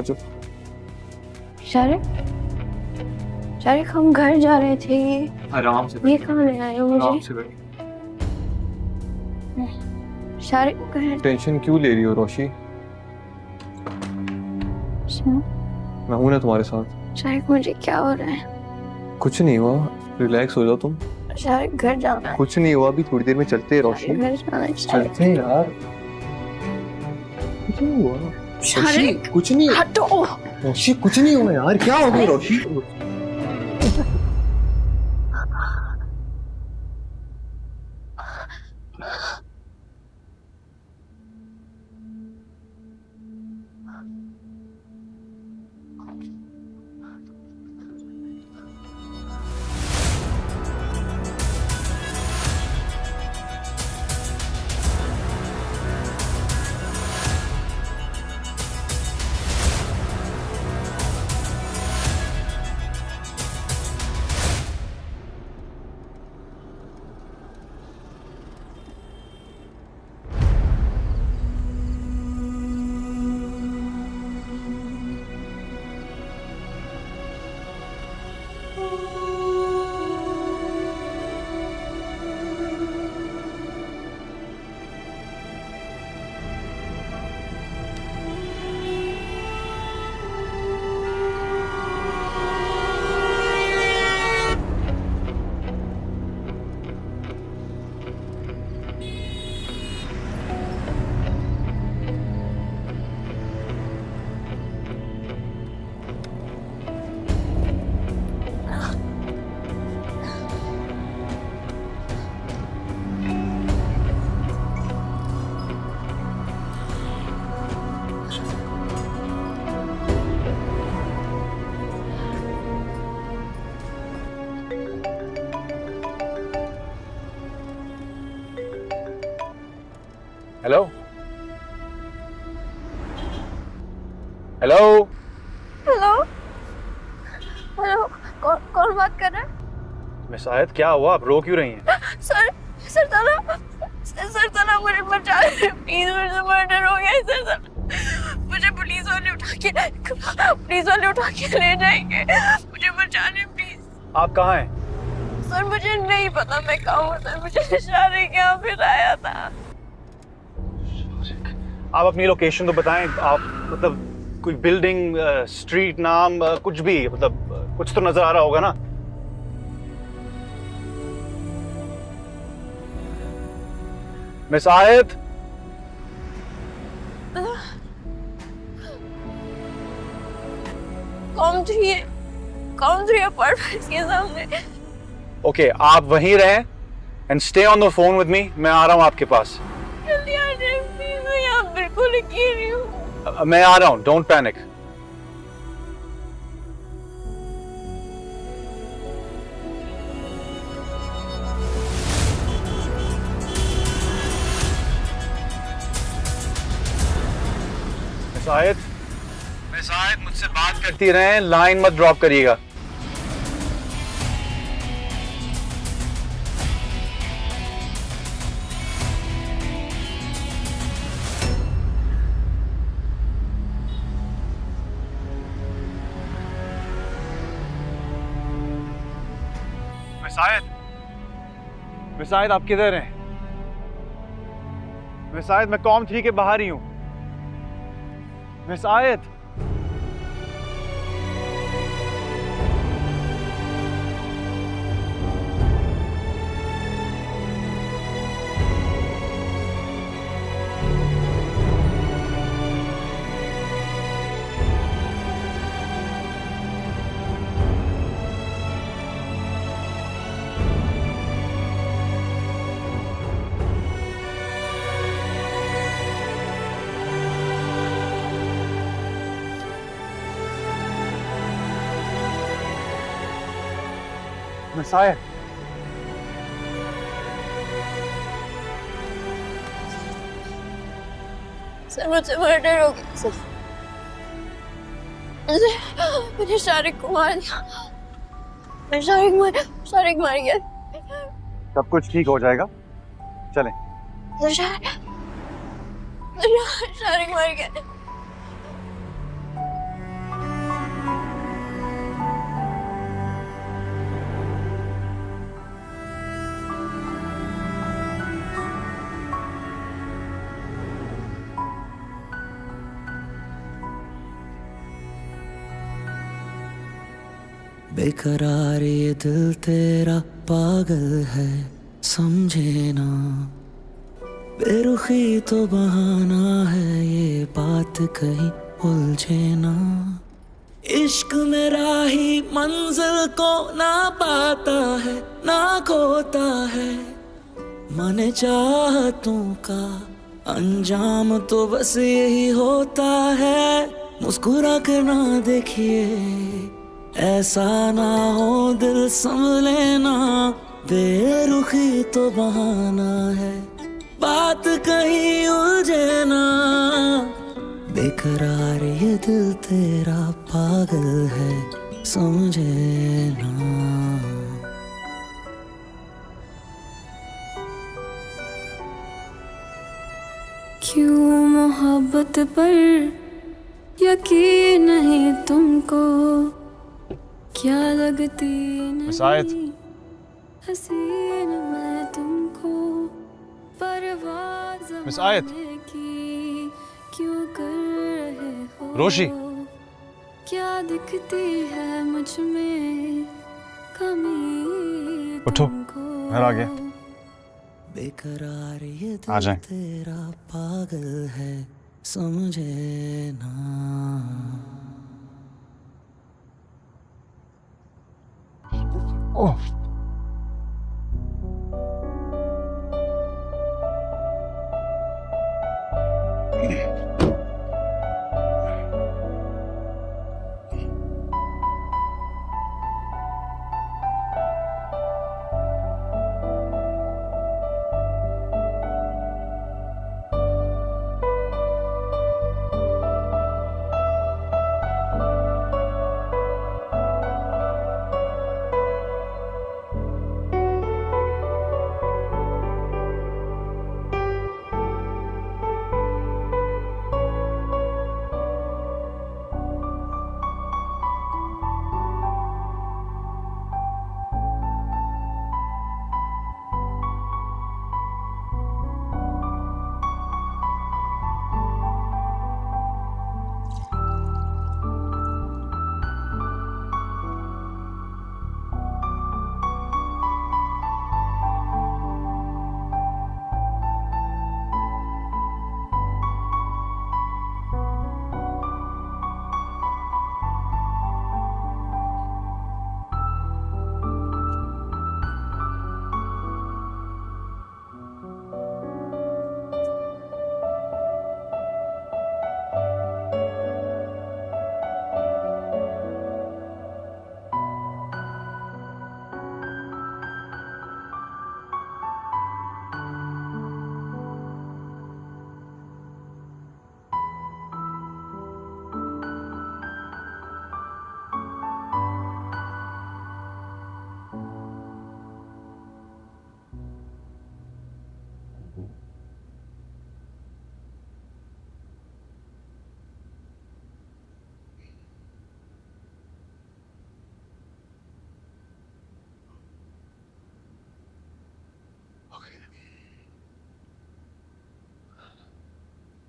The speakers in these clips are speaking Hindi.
जो। शारिक, शारिक हम घर जा रहे थे। आराम से ये कहाँ ले आए हो मुझे? आराम से बैठ। शारिक टेंशन क्यों ले रही हो रोशी? मैं हूं ना तुम्हारे साथ। शारिक मुझे क्या हो रहा है? कुछ नहीं हुआ, रिलैक्स हो जाओ तुम। शारिक घर जाना है। कुछ नहीं हुआ, अभी थोड़ी देर में चलते हैं रोशी। घर जाना है शारिक। चलते हैं यार। कुछ नहीं हुआ शारिक, रोशी, कुछ नहीं। हटो। रोशी कुछ नहीं हुआ यार, क्या हो गया रोशी? हेलो हेलो हेलो हेलो, कौन बात कर रहा है? मैं शायद, क्या हुआ? आप रो क्यों रही हैं? सर, सर तना मुझे बचा ले प्लीज, मुझे मर्डर हो गया है सर। मुझे पुलिस वाले उठा के ले जाएंगे, मुझे बचा ले प्लीज। आप कहाँ हैं? सर मुझे नहीं पता मैं कहाँ हूँ सर, मुझे शारिक यहाँ पे लाया था। आप अपनी लोकेशन तो बताएं। आप मतलब कोई बिल्डिंग, स्ट्रीट नाम, कुछ भी, मतलब कुछ तो नजर आ रहा होगा ना? मिस आयत, कौन थी अपार्टमेंट के सामने। ओके, आप वहीं रहें and stay on the phone with me. मैं आ रहा हूँ आपके पास। जल्दी आ जाए प्लीज, मैं यहाँ बिल्कुल अकेली हूँ। मैं आ रहा हूँ, डोंट पैनिक। मिस आयत मुझसे बात करती रहें, लाइन मत ड्रॉप करिएगा। मिस आयत, आप किधर हैं? मिस आयत, मैं कॉम 3 के बाहर ही हूं। मिस आयत, मिस आयत, सर मुझसे मर्डर हो गया सर। मुझे शारिक को मार दिया। शारिक मार गया। सब कुछ ठीक हो जाएगा, चलें। शारिक मर गया। बेकरार ये दिल तेरा पागल है, समझे ना। बेरुखी तो बहाना है, ये बात कहीं उलझे ना। इश्क मेरा ही मंजिल को ना पाता है, ना खोता है। मन चाहतों का अंजाम तो बस यही होता है। मुस्कुरा कर ना देखिए, ऐसा ना हो दिल संभले ना। बेरुखी तो बहाना है, बात कहीं उलझे ना। बेकरार ये दिल तेरा पागल है, समझे ना। क्यों मोहब्बत पर यकीन नहीं तुमको, क्या लगती मिस आयत। नहीं हसीन मैं तुमको। परवाज़ मिस आयत। ज़माने की क्यों कर रहे हो? रोशी। क्या दिखती है मुझ में कमी उठो, तुमको? घर आ गया। बेकरार ये आ दिल जाएं। तेरा पागल है, समझे ना। ओह,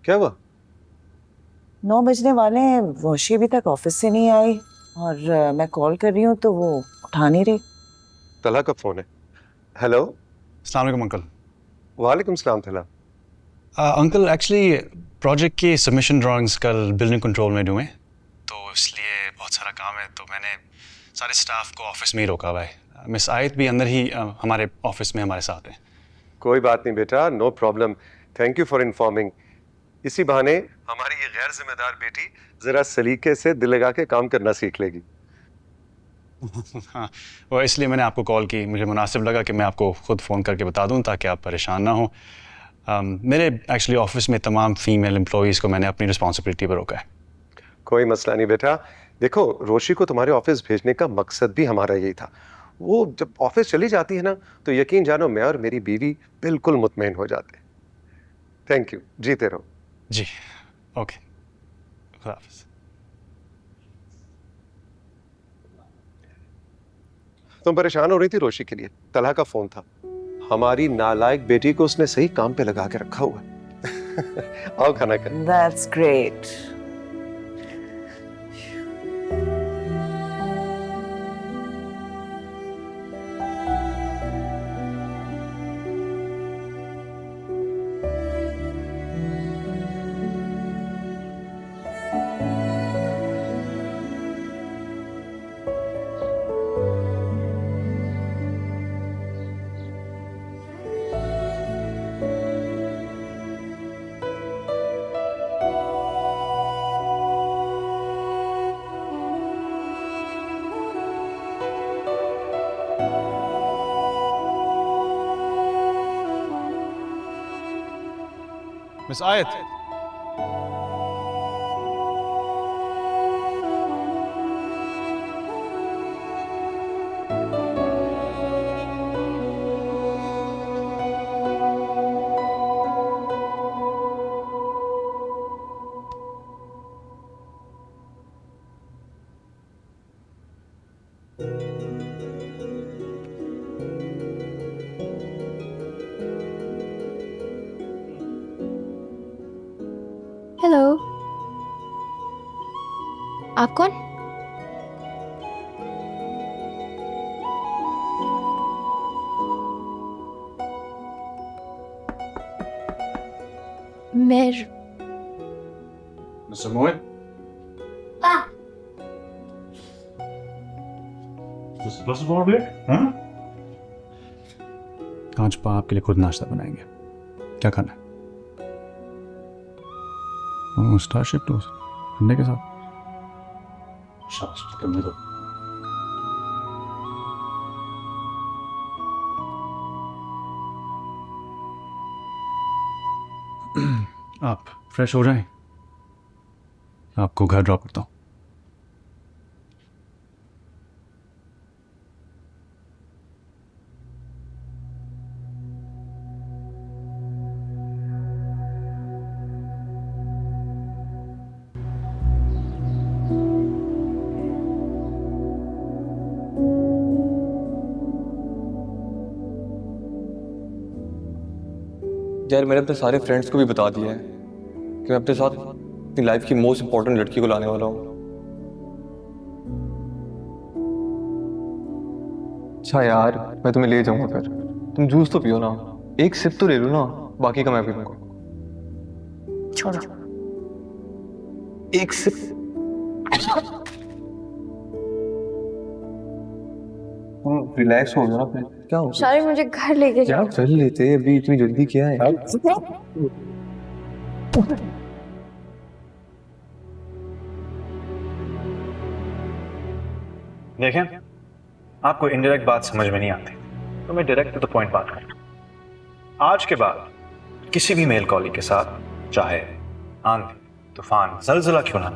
क्या हुआ? 9 बजने वाले हैं, रोशी अभी तक ऑफिस से नहीं आई और मैं कॉल कर रही हूँ तो वो उठा नहीं रही। तला का फोन है। हेलो। अस्सलाम वालेकुम अंकल। वालेकुम सलाम तला। अंकल एक्चुअली प्रोजेक्ट की सबमिशन ड्राइंग्स कल बिल्डिंग कंट्रोल में हुए, तो इसलिए बहुत सारा काम है, तो मैंने सारे स्टाफ को ऑफिस में ही रोका हुआ है। मिस आयत भी अंदर ही हमारे ऑफिस में हमारे साथ हैं। कोई बात नहीं बेटा, no problem. Thank you for informing. इसी बहाने हमारी ये गैर जिम्मेदार बेटी जरा सलीके से दिल लगा के काम करना सीख लेगी। हाँ, वो इसलिए मैंने आपको कॉल की। मुझे मुनासिब लगा कि मैं आपको खुद फ़ोन करके बता दूं ताकि आप परेशान ना हो। मेरे एक्चुअली ऑफिस में तमाम फीमेल एम्प्लॉयज़ को मैंने अपनी रिस्पॉन्सिबिलिटी पर रोका है। कोई मसला नहीं बेटा। देखो, रोशी को तुम्हारे ऑफिस भेजने का मकसद भी हमारा यही था। वो जब ऑफिस चली जाती है ना, तो यकीन जानो मैं और मेरी बीवी बिल्कुल मुतमईन हो जाते हैं। थैंक यू, जीते रहो। जी, ओके, खुदा हाफिज़। तुम परेशान हो रही थी रोशी के लिए, तला का फोन था। हमारी नालायक बेटी को उसने सही काम पे लगा के रखा हुआ है। आओ खाना खाएं। That's great. मिस आयत, हेलो, आप कौन? मैं मिस्टर मोहित, आज पा आपके लिए खुद नाश्ता बनाएंगे। क्या खाना है? स्टारशिप टोस्ट अंडे के साथ। शाबाश, करने दो। आप फ्रेश हो जाएं, आपको घर ड्रॉप करता हूँ। यार मैंने अपने सारे फ्रेंड्स को भी बता दिया है कि मैं अपने साथ अपनी लाइफ की मोस्ट इंपॉर्टेंट लड़की को लाने वाला हूँ। अच्छा यार, मैं तुम्हें ले जाऊंगा फिर। तुम जूस तो पियो ना, एक सिप तो ले लो ना, बाकी का मैं पी लूंगा। छोड़ो। एक सिप। रिलैक्स हो जाओ ना फिर। क्या हो शायद मुझे घर लेके क्या जाओ। चल लेते, अभी इतनी जल्दी क्या है? देखें, आपको इनडायरेक्ट बात समझ में नहीं आती, तो मैं डायरेक्ट टू द पॉइंट बात करूं। आज के बाद किसी भी मेल कॉलिंग के साथ, चाहे आंधी, तूफान, जलजला क्यों ना,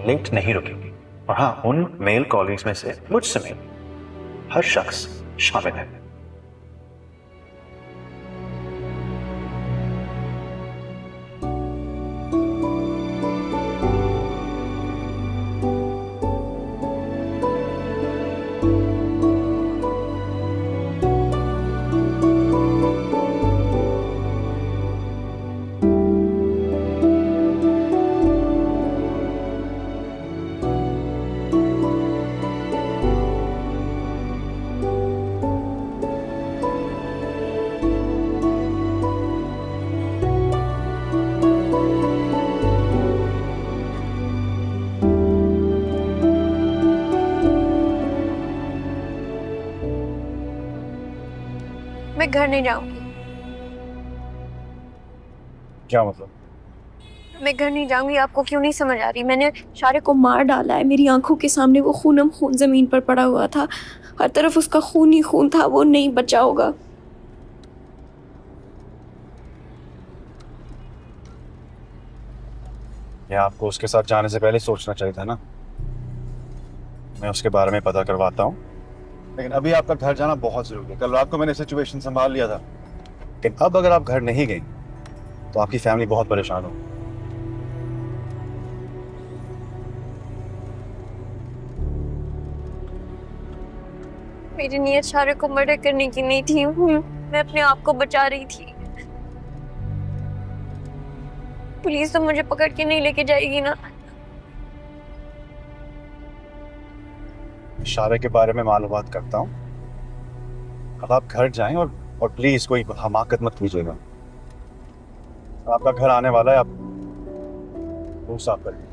लिंक नहीं रुकेगी। और हाँ, उन मेल कॉलिंग्स में से मुझसे मेल हर शख्स शामिल है। मैं घर नहीं जाऊंगी। क्या मतलब? मैं घर नहीं जाऊंगी। आपको क्यों नहीं समझ आ रही? मैंने शारे को मार डाला है। मेरी आंखों के सामने वो खूनम खून जमीन पर पड़ा हुआ था। हर तरफ उसका खून ही खून था। वो नहीं बचा होगा। या आपको उसके साथ जाने से पहले सोचना चाहिए था ना। मैं उसके बारे में पता करवाता हूँ, लेकिन अभी आपका घर जाना बहुत जरूरी है। कल रात को मैंने सिचुएशन संभाल लिया था, लेकिन अब अगर आप घर नहीं गए तो आपकी फैमिली बहुत परेशान हो। मेरी नीयत शारे को मर्डर करने की नहीं थी। मैं अपने आप को बचा रही थी। पुलिस तो मुझे पकड़ के नहीं लेके जाएगी ना। शारे के बारे में मालूमात करता हूँ। अब आप घर जाएं और प्लीज कोई हमाकत मत कीजिएगा। आपका घर आने वाला है, आप वो साफ करें।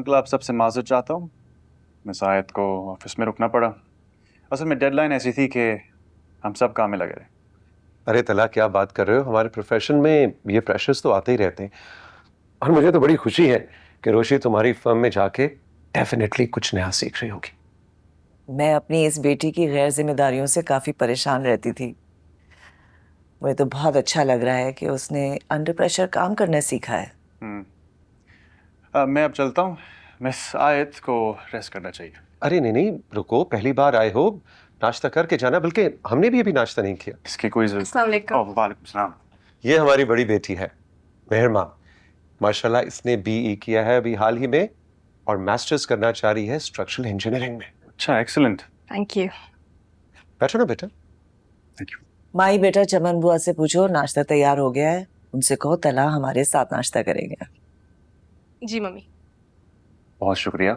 अंकल आप सबसे माजूर चाहता हूँ, मिस आयत को ऑफिस में रुकना पड़ा। असल में डेडलाइन ऐसी थी कि हम सब काम में लगे रहे। अरे तला, क्या बात कर रहे हो? हमारे प्रोफेशन में ये प्रेशर्स तो आते ही रहते हैं। और मुझे तो बड़ी खुशी है कि रोशी तुम्हारी फर्म में जाके डेफिनेटली कुछ नया सीख रही होगी। मैं अपनी इस बेटी की गैर जिम्मेदारियों से काफी परेशान रहती थी। मुझे तो बहुत अच्छा लग रहा है कि उसने अंडर प्रेशर काम करना सीखा है। मैं अब चलता हूँ, मिस आयत को रेस्ट करना चाहिए। अरे नहीं नहीं, रुको, पहली बार आए हो, नाश्ता करके जाना। बल्कि हमने भी अभी नाश्ता नहीं किया। इसकी कोई जरूरत। अस्सलाम वालेकुम। ओह, वालेकुम सलाम। ये हमारी बड़ी बेटी है मेहरमा। माशाल्लाह इसने बीई किया है अभी हाल ही में, और मास्टर्स करना चाह रही है स्ट्रक्चरल इंजीनियरिंग में। अच्छा, एक्सीलेंट। Thank you. बैठो ना बेटा। Thank you. माई बेटा, चमन बुआ से पूछो नाश्ता तैयार हो गया है। उनसे कहो तला हमारे साथ नाश्ता करेंगे। जी मम्मी। बहुत शुक्रिया,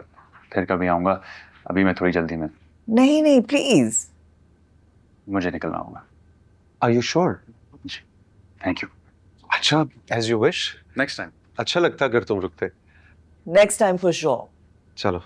फिर कभी आऊँगा। अभी मैं थोड़ी जल्दी में, नहीं नहीं प्लीज। मुझे निकलना होगा। Are you sure? जी, थैंक यू। अच्छा, as you wish. Next time. अच्छा लगता अगर तुम रुकते। Next time for sure. चलो।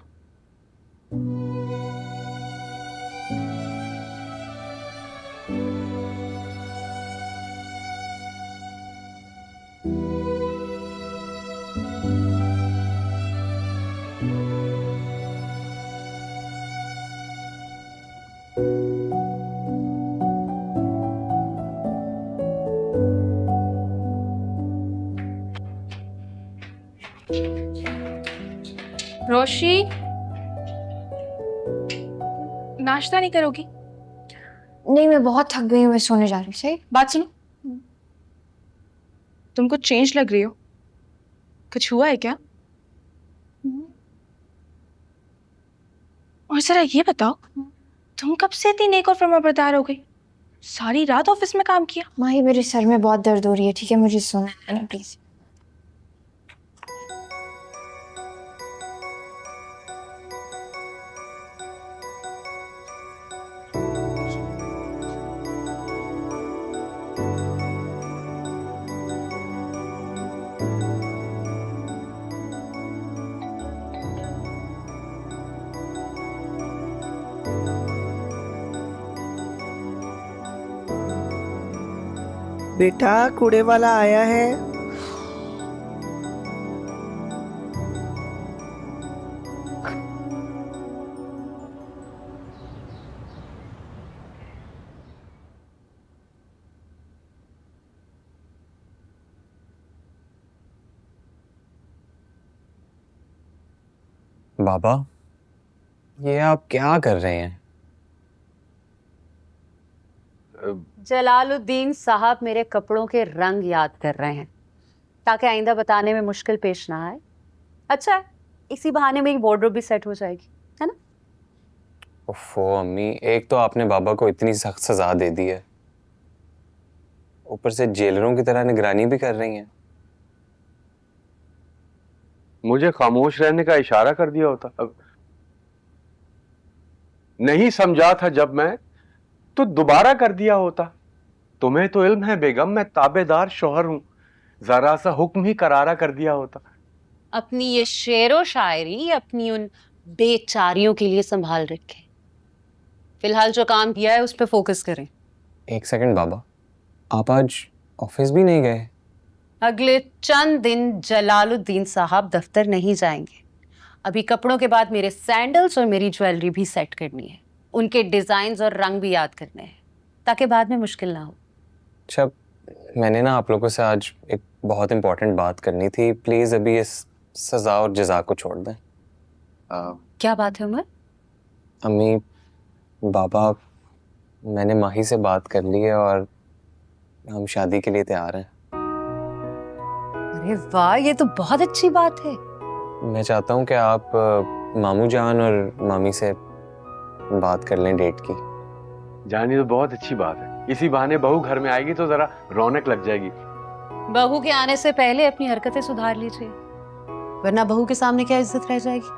रोशी, नाश्ता नहीं करोगी? नहीं, मैं बहुत थक गई हूँ, मैं सोने जा रही हूँ। सही बात सुनो, तुमको चेंज लग रही हो। कुछ हुआ है क्या? और जरा ये बताओ, तुम कब से इतनी नेक और फर्माबरदार हो गई? सारी रात ऑफिस में काम किया। माही, मेरे सर में बहुत दर्द हो रही है, ठीक है? मुझे सोना है ना, प्लीज। बेटा, कूड़े वाला आया है। बाबा, ये आप क्या कर रहे हैं? जलालुद्दीन साहब मेरे कपड़ों के रंग याद कर रहे हैं ताकि आइंदा बताने में मुश्किल पेश ना आए। अच्छा है, इसी बहाने मेरी वार्डरोब भी सेट हो जाएगी, है ना? ओफो अम्मी, एक तो आपने बाबा को इतनी सख्त सजा दे दी है, ऊपर से जेलरों की तरह निगरानी भी कर रही हैं। मुझे खामोश रहने का इशारा कर दिया होता। अब नहीं समझा था जब मैं, तो दोबारा कर दिया होता। तुम्हें तो इल्म है बेगम, मैं ताबेदार शौहर हूं, जरा सा हुक्म ही करारा कर दिया होता। अपनी ये शेरो शायरी अपनी उन बेचारियों के लिए संभाल रखे। फिलहाल जो काम किया है उस पर फोकस करें। एक सेकंड बाबा, आप आज ऑफिस भी नहीं गए? अगले चंद दिन जलालुद्दीन साहब दफ्तर नहीं जाएंगे। अभी कपड़ों के बाद मेरे सैंडल्स और मेरी ज्वेलरी भी सेट करनी है, उनके डिजाइन्स और रंग भी याद करने हैं ताकि बाद में मुश्किल ना हो। अच्छा, मैंने ना आप लोगों से आज एक बहुत इंपॉर्टेंट बात करनी थी। प्लीज अभी इस सजा और जजा को छोड़ दें। क्या बात है उमर? अम्मी, बाबा, मैंने माही से बात कर ली है और हम शादी के लिए तैयार हैं। अरे वाह, ये तो बहुत अच्छी बात है। मैं चाहता हूँ कि आप मामू जान और मामी से बात कर लें डेट की। जानी तो बहुत अच्छी बात है, इसी बहाने बहू घर में आएगी तो जरा रौनक लग जाएगी। बहू के आने से पहले अपनी हरकतें सुधार लीजिए, वरना बहू के सामने क्या इज्जत रह जाएगी।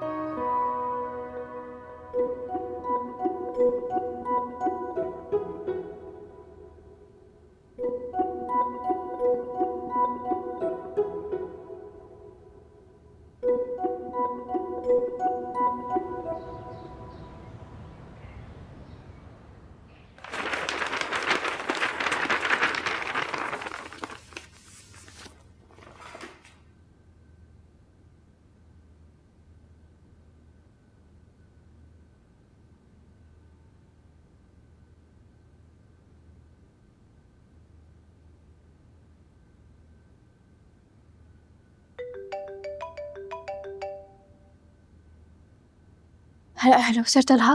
हेलो सर तलहा,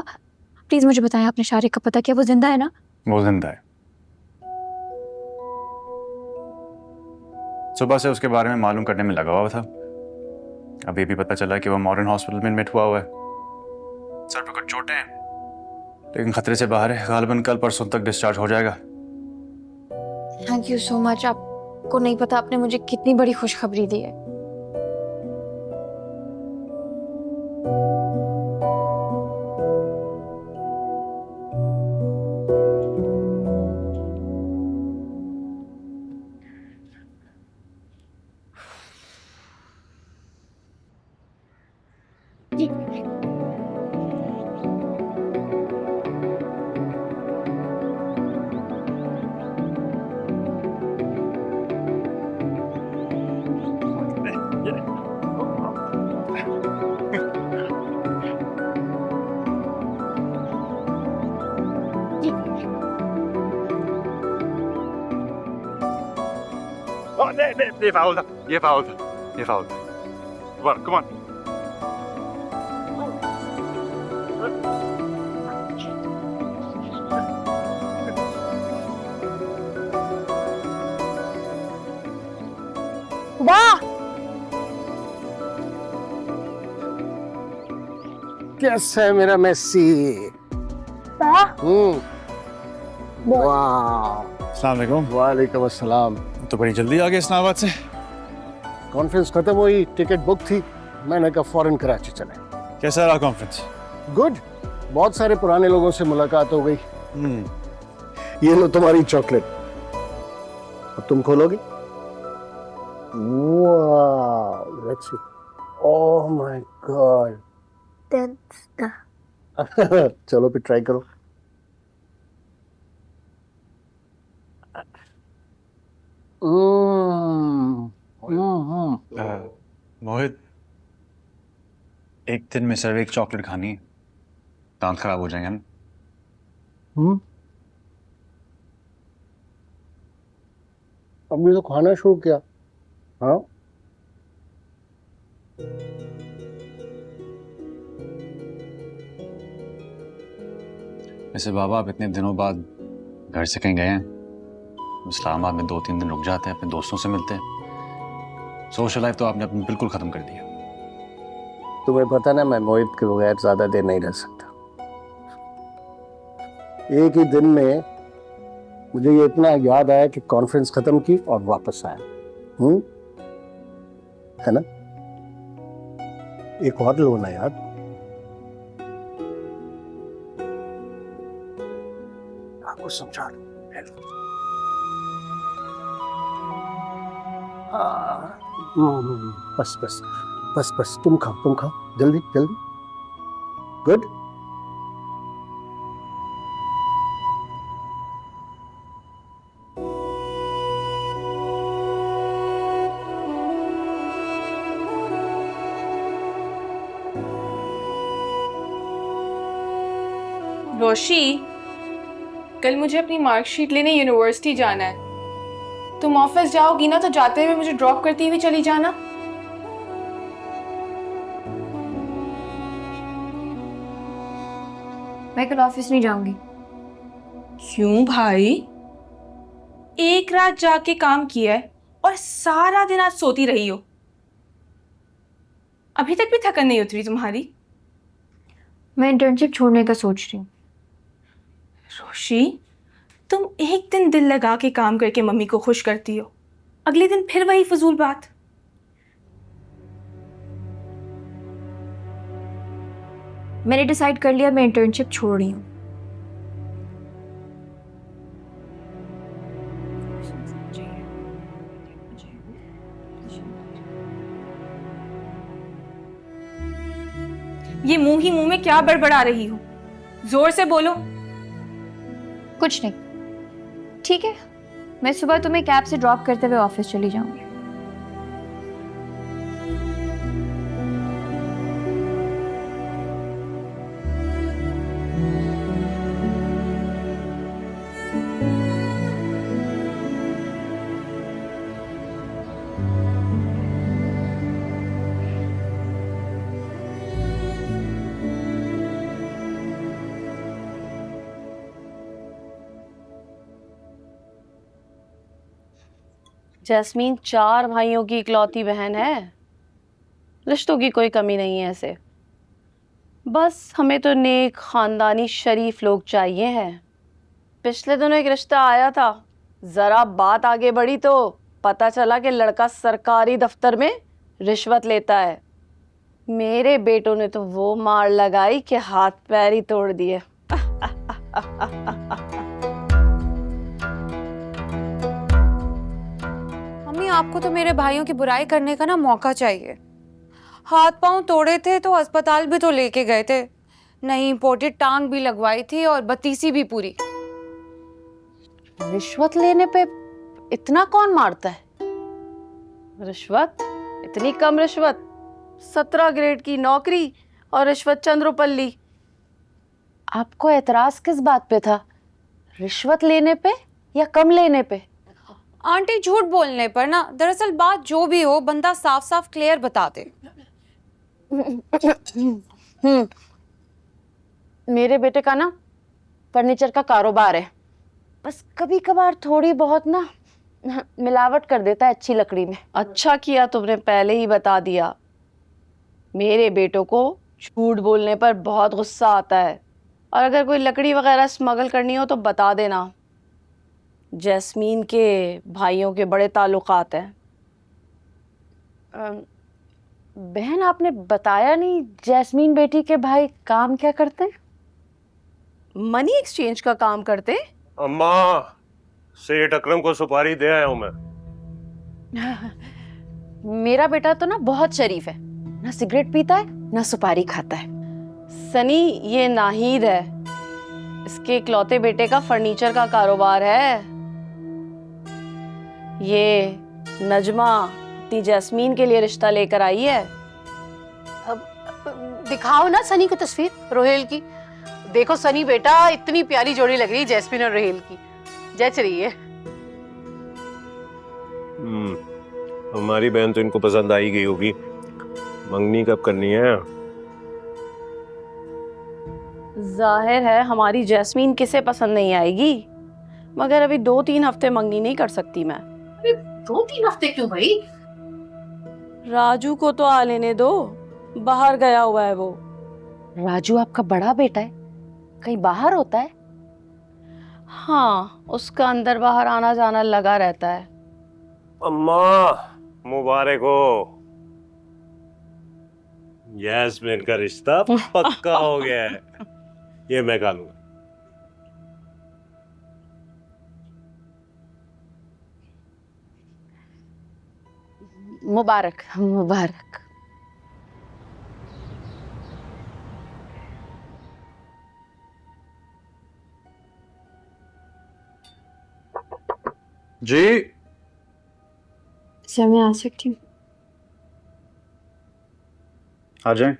प्लीज मुझे बताएं आपने शारिक का पता किया, वो जिंदा है ना? वो जिंदा है। सुबह से उसके बारे में मालूम करने में लगा हुआ था। अभी भी पता चला कि वो मॉडर्न हॉस्पिटल में एडमिट हुआ हुआ है। सर पे कुछ चोटें हैं, लेकिन खतरे से बाहर है। गालिबन कल परसों तक डिस्चार्ज हो जाएगा। Thank you so much. आपको नहीं पता आपने मुझे कितनी बड़ी खुशखबरी दी है। Oh, ये फाउल था, ये फाउल था, ये फाउल था। वर, कम ऑन। वाह, कैसा है मेरा मेसी? वाह, अस्सलाम वालेकुम। वालेकुम अस्सलाम। तो बड़ी जल्दी आ गए इस्लामाबाद से। कॉन्फ्रेंस खत्म हुई, टिकट बुक थी, मैंने कहा फौरन कराची चले। कैसा रहा कॉन्फ्रेंस? गुड, बहुत सारे पुराने लोगों से मुलाकात हो गई। ये लो तुम्हारी चॉकलेट, अब तुम खोलोगी? वाह, let's see. Oh my God. चलो फिर ट्राई करो। मोहित, एक दिन में सिर्फ एक चॉकलेट खानी है, दांत खराब हो जाएंगे ना। अभी तो खाना शुरू किया। हाँ, वैसे बाबा, आप इतने दिनों बाद घर से कहीं गए हैं? इस्लामाबाद में 2-3 दिन रुक जाते हैं, अपने दोस्तों से मिलते हैं। सोशल लाइफ तो आपने अपनी बिल्कुल खत्म कर दिया। तुम्हें पता ना, मैं मोहित के बगैर ज्यादा देर नहीं रह सकता। एक ही दिन में मुझे ये इतना याद आया कि कॉन्फ्रेंस खत्म की और वापस आया। है ना? एक और लो ना यार। आपको समझा लो। बस बस बस बस, तुम खाओ जल्दी जल्दी। गुड। रोशी, कल मुझे अपनी मार्कशीट लेने यूनिवर्सिटी जाना है। तुम ऑफिस जाओगी ना, तो जाते हुए मुझे ड्रॉप करती हुई चली जाना। मैं कल ऑफिस नहीं जाऊंगी। क्यों भाई? एक रात जाके काम किया है और सारा दिन आज सोती रही हो। अभी तक भी थकन नहीं उतरी तुम्हारी? मैं इंटर्नशिप छोड़ने का सोच रही हूँ। रोशी, तुम एक दिन दिल लगा के काम करके मम्मी को खुश करती हो, अगले दिन फिर वही फजूल बात। मैंने डिसाइड कर लिया, मैं इंटर्नशिप छोड़ रही हूँ। ये मुंह ही मुंह में क्या बड़बड़ा रही हो? जोर से बोलो। कुछ नहीं, ठीक है, मैं सुबह तुम्हें कैब से ड्रॉप करते हुए ऑफिस चली जाऊंगी। जैस्मीन 4 भाइयों की इकलौती बहन है, रिश्तों की कोई कमी नहीं है ऐसे। बस हमें तो नेक खानदानी शरीफ लोग चाहिए हैं। पिछले दिनों एक रिश्ता आया था, जरा बात आगे बढ़ी तो पता चला कि लड़का सरकारी दफ्तर में रिश्वत लेता है। मेरे बेटों ने तो वो मार लगाई कि हाथ पैर ही तोड़ दिए। मम्मी, आपको तो मेरे भाइयों की बुराई करने का ना मौका चाहिए। हाथ पांव तोड़े थे तो अस्पताल भी तो लेके गए थे, नई इंपोर्टेड टांग भी लगवाई थी और बत्तीसी भी पूरी। रिश्वत लेने पे इतना कौन मारता है? रिश्वत? इतनी कम रिश्वत? 17 ग्रेड की नौकरी और रिश्वत चंद रुपल्ली। आपको एतराज किस बात पे था, रिश्वत लेने पे या कम लेने पे? आंटी, झूठ बोलने पर ना, दरअसल बात जो भी हो बंदा साफ साफ क्लियर बता दे। मेरे बेटे का ना फर्नीचर का कारोबार है, बस कभी कभार थोड़ी बहुत ना मिलावट कर देता है अच्छी लकड़ी में। अच्छा किया तुमने पहले ही बता दिया। मेरे बेटों को झूठ बोलने पर बहुत गुस्सा आता है, और अगर कोई लकड़ी वगैरह स्मगल करनी हो तो बता देना। जैस्मीन के भाइयों के बड़े ताल्लुकात हैं। बहन, आपने बताया नहीं जैस्मीन बेटी के भाई काम क्या करते हैं? मनी एक्सचेंज का काम करते। अम्मा, सेठ अकरम को सुपारी दे आया हूं मैं। मेरा बेटा तो ना बहुत शरीफ है, ना सिगरेट पीता है ना सुपारी खाता है। सनी, ये नाहिद है, इसके इकलौते बेटे का फर्नीचर का कारोबार है। ये नजमा अपनी जैस्मीन के लिए रिश्ता लेकर आई है। अब दिखाओ ना सनी की तस्वीर, रोहेल की। देखो सनी बेटा, इतनी प्यारी जोड़ी लग रही है जैस्मीन और रोहेल की, जच रही है। हमारी बहन तो इनको पसंद आई गई होगी। मंगनी कब करनी है? जाहिर है हमारी जैस्मीन किसे पसंद नहीं आएगी, मगर अभी 2-3 हफ्ते मंगनी नहीं कर सकती मैं। 2-3 हफ्ते क्यों भाई? राजू को तो आ लेने दो, बाहर गया हुआ है वो। राजू आपका बड़ा बेटा है, कहीं बाहर होता है? हाँ, उसका अंदर बाहर आना जाना लगा रहता है। अम्मा, मुबारक हो, जैस्मिन का रिश्ता पक्का हो गया है। ये मैं खा लूंगा। मुबारक मुबारक। जी सर, मैं आ सकती हूँ? आ जाए।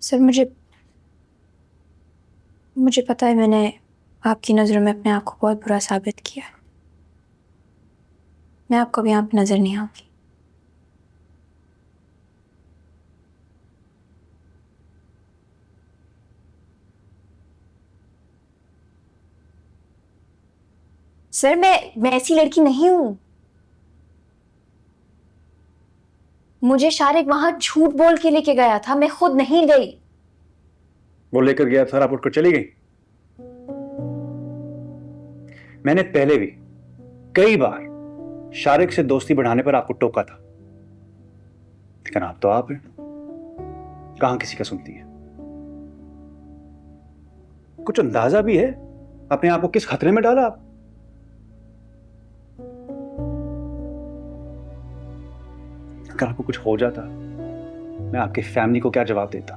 सर, मुझे पता है मैंने आपकी नज़रों में अपने आप को बहुत बुरा साबित किया। मैं आपको भी यहाँ पे नज़र नहीं आऊंगी। सर, मैं ऐसी लड़की नहीं हूं। मुझे शारिक वहां झूठ बोल के लेके गया था, मैं खुद नहीं गई। वो लेकर गया था, आप उठकर चली गई। मैंने पहले भी कई बार शारिक से दोस्ती बढ़ाने पर आपको टोका था, लेकिन आप तो आप हैं, कहां किसी का सुनती है। कुछ अंदाजा भी है अपने आप को किस खतरे में डाला आप? अगर आपको कुछ हो जाता, मैं आपकी फैमिली को क्या जवाब देता?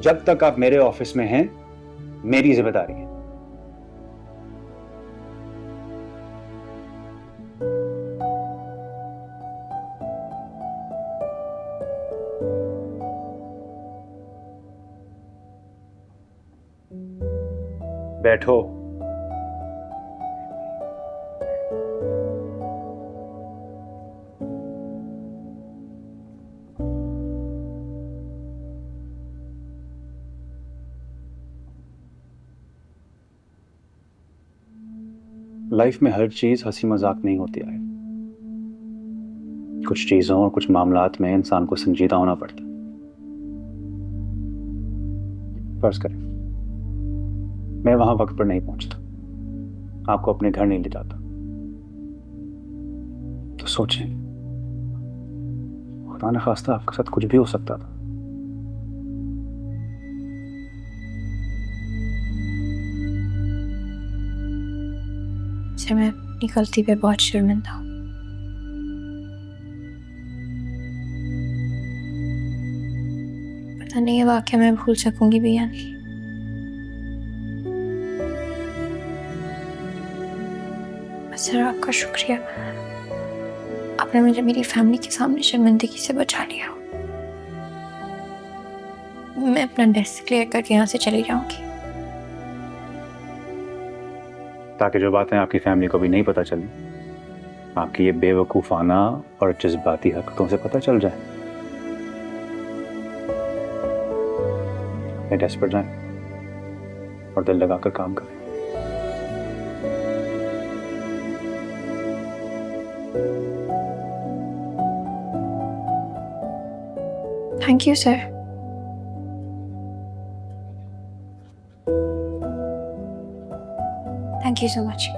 जब तक आप मेरे ऑफिस में हैं, मेरी जिम्मेदारी है। बैठो। लाइफ में हर चीज हंसी मजाक नहीं होती है। कुछ चीजों और कुछ मामलात में इंसान को संजीदा होना पड़ता है। फर्ज करें मैं वहां वक्त पर नहीं पहुंचता, आपको अपने घर नहीं ले जाता, तो सोचें, खुदा न खास्ता आपके साथ कुछ भी हो सकता था। सर मैं अपनी गलती पे बहुत शर्मिंदा हूँ। पता नहीं ये वाकया मैं भूल सकूंगी भी या नहीं। सर आपका शुक्रिया, आपने मुझे मेरी फैमिली के सामने शर्मिंदगी से बचा लिया। मैं अपना डेस्क क्लियर करके यहाँ से चली जाऊंगी, ताकि जो बातें आपकी फैमिली को भी नहीं पता चली, आपकी ये बेवकूफ़ाना और जज्बाती हरकतों से पता चल जाए। अपने डेस्क पर जाएं और दिल लगाकर काम करें। Thank you sir. Thank you so much.